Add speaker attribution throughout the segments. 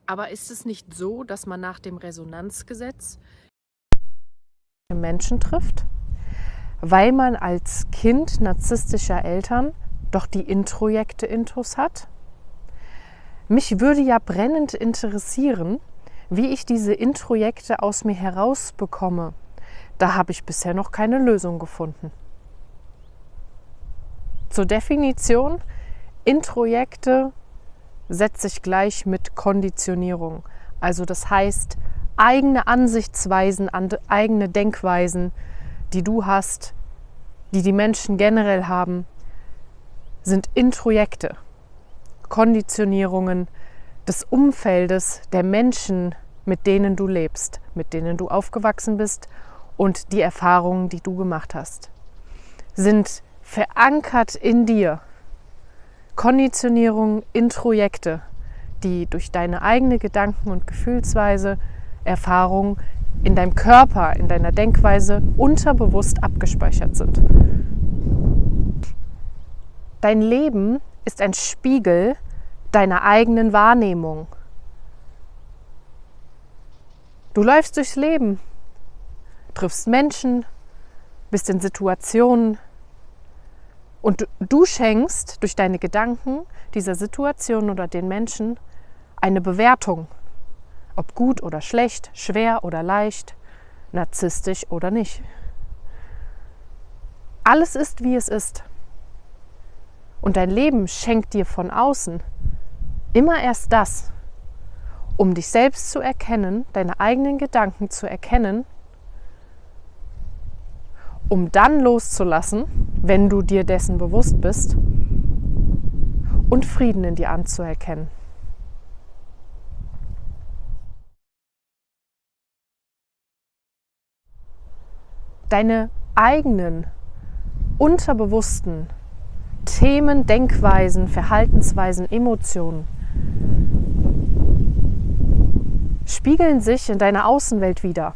Speaker 1: Aber ist es nicht so, dass man nach dem Resonanzgesetz
Speaker 2: Menschen trifft, weil man als Kind narzisstischer Eltern doch die Introjekte-Intus hat? Mich würde ja brennend interessieren, wie ich diese Introjekte aus mir herausbekomme. Da habe ich bisher noch keine Lösung gefunden. Zur Definition: Introjekte setze ich gleich mit Konditionierung. Also das heißt, eigene Ansichtsweisen, eigene Denkweisen, die du hast, die die Menschen generell haben, sind Introjekte. Konditionierungen des Umfeldes der Menschen, mit denen du lebst, mit denen du aufgewachsen bist und die Erfahrungen, die du gemacht hast, sind verankert in dir. Konditionierungen, Introjekte, die durch deine eigene Gedanken- und Gefühlsweise, Erfahrung in deinem Körper, in deiner Denkweise unterbewusst abgespeichert sind. Dein Leben ist ein Spiegel deiner eigenen Wahrnehmung. Du läufst durchs Leben, triffst Menschen, bist in Situationen und du schenkst durch deine Gedanken dieser Situation oder den Menschen eine Bewertung, ob gut oder schlecht, schwer oder leicht, narzisstisch oder nicht. Alles ist, wie es ist. Und dein Leben schenkt dir von außen immer erst das, um dich selbst zu erkennen, deine eigenen Gedanken zu erkennen, um dann loszulassen, wenn du dir dessen bewusst bist, und Frieden in dir anzuerkennen. Deine eigenen, unterbewussten Themen, Denkweisen, Verhaltensweisen, Emotionen spiegeln sich in deiner Außenwelt wider.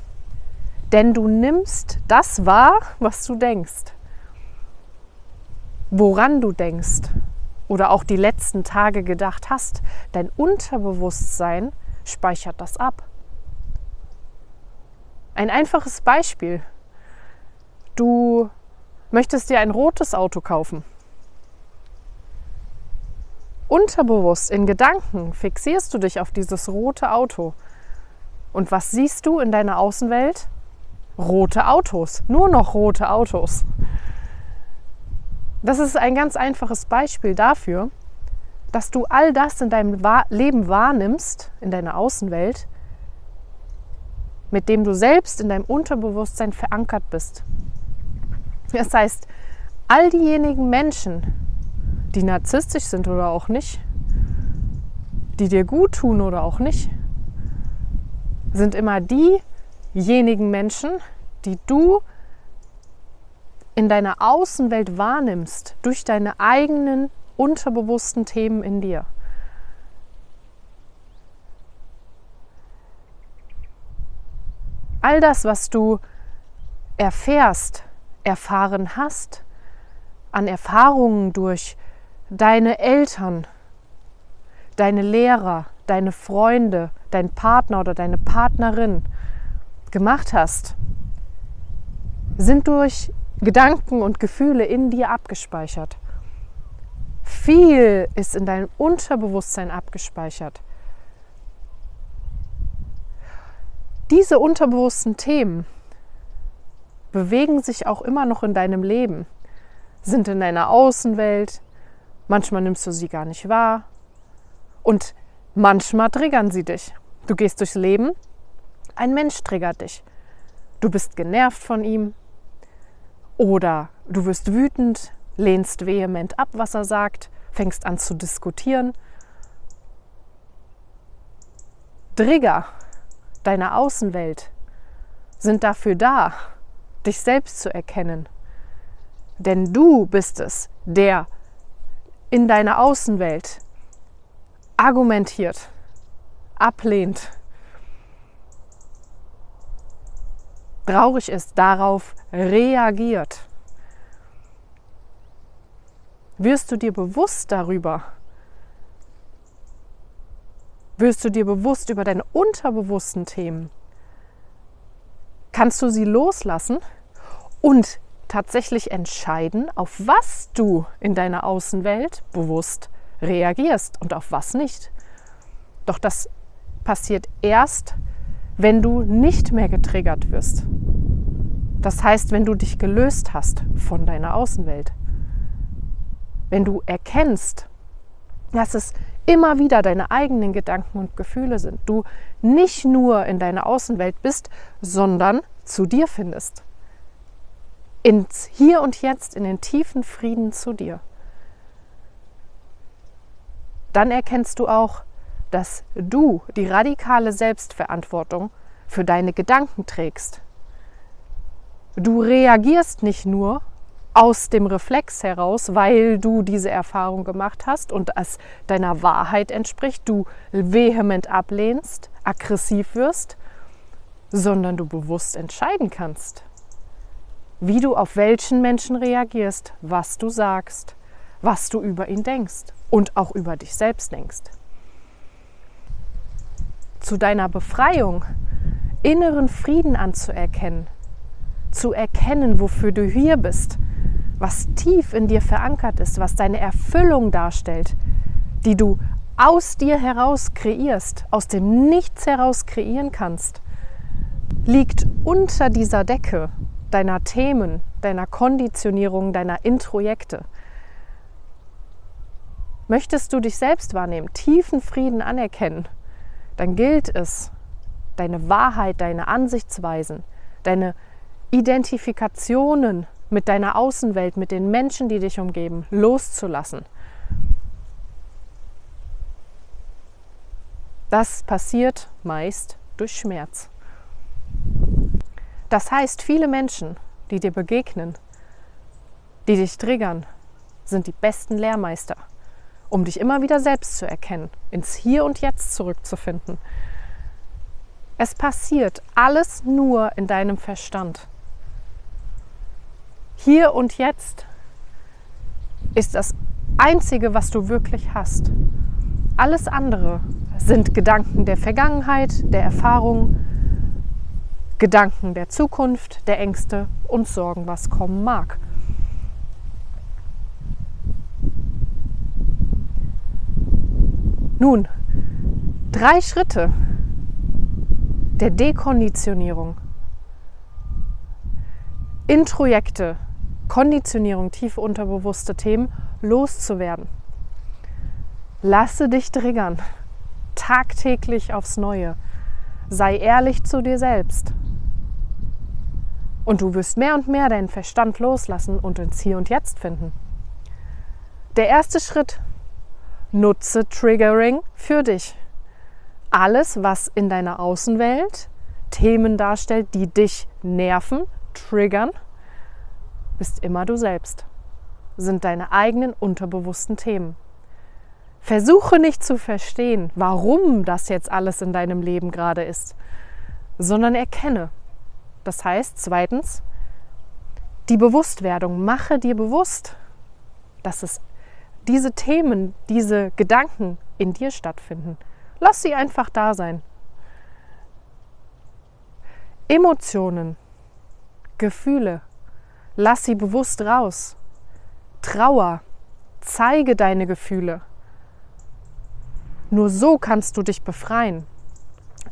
Speaker 2: Denn du nimmst das wahr, was du denkst, woran du denkst oder auch die letzten Tage gedacht hast. Dein Unterbewusstsein speichert das ab. Ein einfaches Beispiel. Du möchtest dir ein rotes Auto kaufen. Unterbewusst in Gedanken fixierst du dich auf dieses rote Auto. Und was siehst du in deiner Außenwelt? Rote Autos, nur noch rote Autos. Das ist ein ganz einfaches Beispiel dafür, dass du all das in deinem Leben wahrnimmst, in deiner Außenwelt, mit dem du selbst in deinem Unterbewusstsein verankert bist. Das heißt, all diejenigen Menschen, die narzisstisch sind oder auch nicht, die dir gut tun oder auch nicht, sind immer diejenigen Menschen, die du in deiner Außenwelt wahrnimmst, durch deine eigenen unterbewussten Themen in dir. All das, was du erfährst, erfahren hast, an Erfahrungen durch deine Eltern, deine Lehrer, deine Freunde, dein Partner oder deine Partnerin gemacht hast, sind durch Gedanken und Gefühle in dir abgespeichert. Viel ist in deinem Unterbewusstsein abgespeichert. Diese unterbewussten Themen bewegen sich auch immer noch in deinem Leben, sind in deiner Außenwelt, manchmal nimmst du sie gar nicht wahr und manchmal triggern sie dich. Du gehst durchs Leben, ein Mensch triggert dich. Du bist genervt von ihm oder du wirst wütend, lehnst vehement ab, was er sagt, fängst an zu diskutieren. Trigger deiner Außenwelt sind dafür da, dich selbst zu erkennen. Denn du bist es, der in deiner Außenwelt argumentiert, ablehnt, traurig ist, darauf reagiert. Wirst du dir bewusst darüber, Wirst du dir bewusst über deine unterbewussten Themen? Kannst du sie loslassen und tatsächlich entscheiden, auf was du in deiner Außenwelt bewusst reagierst und auf was nicht? Doch das passiert erst, wenn du nicht mehr getriggert wirst. Das heißt, wenn du dich gelöst hast von deiner Außenwelt. Wenn du erkennst, dass es immer wieder deine eigenen Gedanken und Gefühle sind. Du nicht nur in deiner Außenwelt bist, sondern zu dir findest. Ins Hier und Jetzt, in den tiefen Frieden zu dir. Dann erkennst du auch, dass du die radikale Selbstverantwortung für deine Gedanken trägst. Du reagierst nicht nur aus dem Reflex heraus, weil du diese Erfahrung gemacht hast und es deiner Wahrheit entspricht, du vehement ablehnst, aggressiv wirst, sondern du bewusst entscheiden kannst, wie du auf welchen Menschen reagierst, was du sagst, was du über ihn denkst und auch über dich selbst denkst. Zu deiner Befreiung, inneren Frieden anzuerkennen, zu erkennen, wofür du hier bist, was tief in dir verankert ist, was deine Erfüllung darstellt, die du aus dir heraus kreierst, aus dem Nichts heraus kreieren kannst, liegt unter dieser Decke deiner Themen, deiner Konditionierung, deiner Introjekte. Möchtest du dich selbst wahrnehmen, tiefen Frieden anerkennen, dann gilt es, deine Wahrheit, deine Ansichtsweisen, deine Identifikationen mit deiner Außenwelt, mit den Menschen, die dich umgeben, loszulassen. Das passiert meist durch Schmerz. Das heißt, viele Menschen, die dir begegnen, die dich triggern, sind die besten Lehrmeister, um dich immer wieder selbst zu erkennen, ins Hier und Jetzt zurückzufinden. Es passiert alles nur in deinem Verstand. Hier und Jetzt ist das Einzige, was du wirklich hast. Alles andere sind Gedanken der Vergangenheit, der Erfahrung, Gedanken der Zukunft, der Ängste und Sorgen, was kommen mag. Nun, 3 Schritte der Dekonditionierung. Introjekte, Konditionierung, tiefe unterbewusste Themen loszuwerden. Lasse dich triggern, tagtäglich aufs Neue. Sei ehrlich zu dir selbst. Und du wirst mehr und mehr deinen Verstand loslassen und ins Hier und Jetzt finden. Der erste Schritt: Nutze Triggering für dich. Alles, was in deiner Außenwelt Themen darstellt, die dich nerven, triggern, bist immer du selbst. Sind deine eigenen unterbewussten Themen. Versuche nicht zu verstehen, warum das jetzt alles in deinem Leben gerade ist, sondern erkenne. Das heißt, zweitens, die Bewusstwerdung. Mache dir bewusst, dass es diese Themen, diese Gedanken in dir stattfinden. Lass sie einfach da sein. Emotionen, Gefühle, lass sie bewusst raus. Trauer, zeige deine Gefühle. Nur so kannst du dich befreien.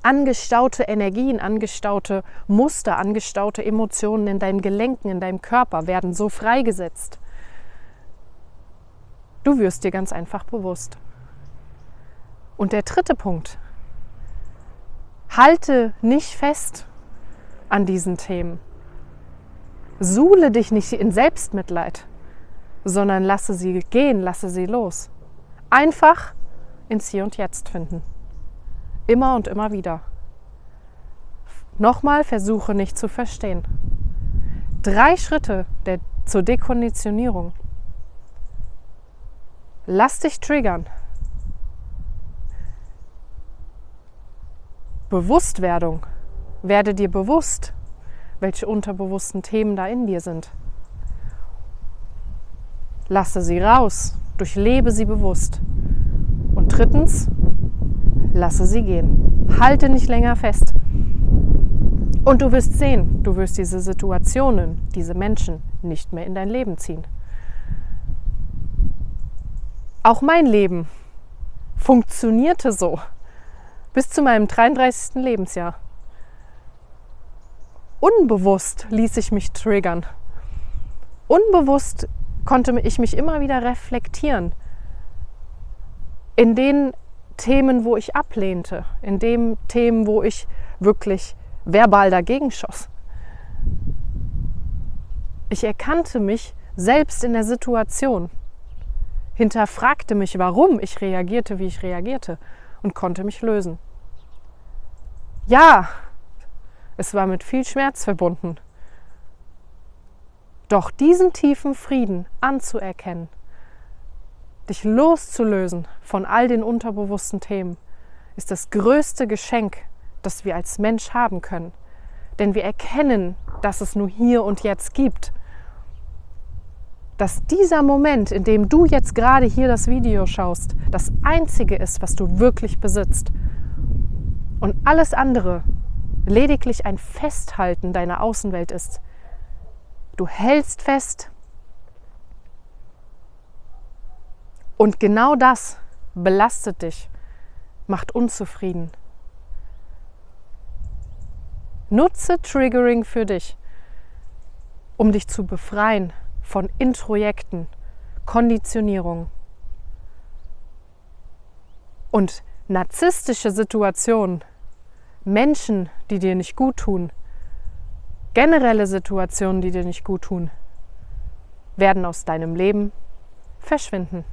Speaker 2: Angestaute Energien, angestaute Muster, angestaute Emotionen in deinen Gelenken, in deinem Körper werden so freigesetzt. Du wirst dir ganz einfach bewusst. Und der dritte Punkt: Halte nicht fest an diesen Themen. Suhle dich nicht in Selbstmitleid, sondern lasse sie gehen, lasse sie los. Einfach ins Hier und Jetzt finden. Immer und immer wieder. Nochmal, versuche nicht zu verstehen. 3 Schritte zur Dekonditionierung. Lass dich triggern. Bewusstwerdung. Werde dir bewusst, welche unterbewussten Themen da in dir sind. Lasse sie raus. Durchlebe sie bewusst. Und drittens, lasse sie gehen. Halte nicht länger fest. Und du wirst sehen, du wirst diese Situationen, diese Menschen nicht mehr in dein Leben ziehen. Auch mein Leben funktionierte so bis zu meinem 33. Lebensjahr. Unbewusst ließ ich mich triggern. Unbewusst konnte ich mich immer wieder reflektieren in den Themen, wo ich ablehnte, in den Themen, wo ich wirklich verbal dagegen schoss. Ich erkannte mich selbst in der Situation, hinterfragte mich, warum ich reagierte, wie ich reagierte und konnte mich lösen. Ja, es war mit viel Schmerz verbunden. Doch diesen tiefen Frieden anzuerkennen, dich loszulösen von all den unterbewussten Themen, ist das größte Geschenk, das wir als Mensch haben können. Denn wir erkennen, dass es nur hier und jetzt gibt. Dass dieser Moment, in dem du jetzt gerade hier das Video schaust, das Einzige ist, was du wirklich besitzt. Und alles andere lediglich ein Festhalten deiner Außenwelt ist. Du hältst fest. Und genau das belastet dich, macht unzufrieden. Nutze Triggering für dich, um dich zu befreien von Introjekten, Konditionierung. Und narzisstische Situationen, Menschen, die dir nicht gut tun, generelle Situationen, die dir nicht gut tun, werden aus deinem Leben verschwinden.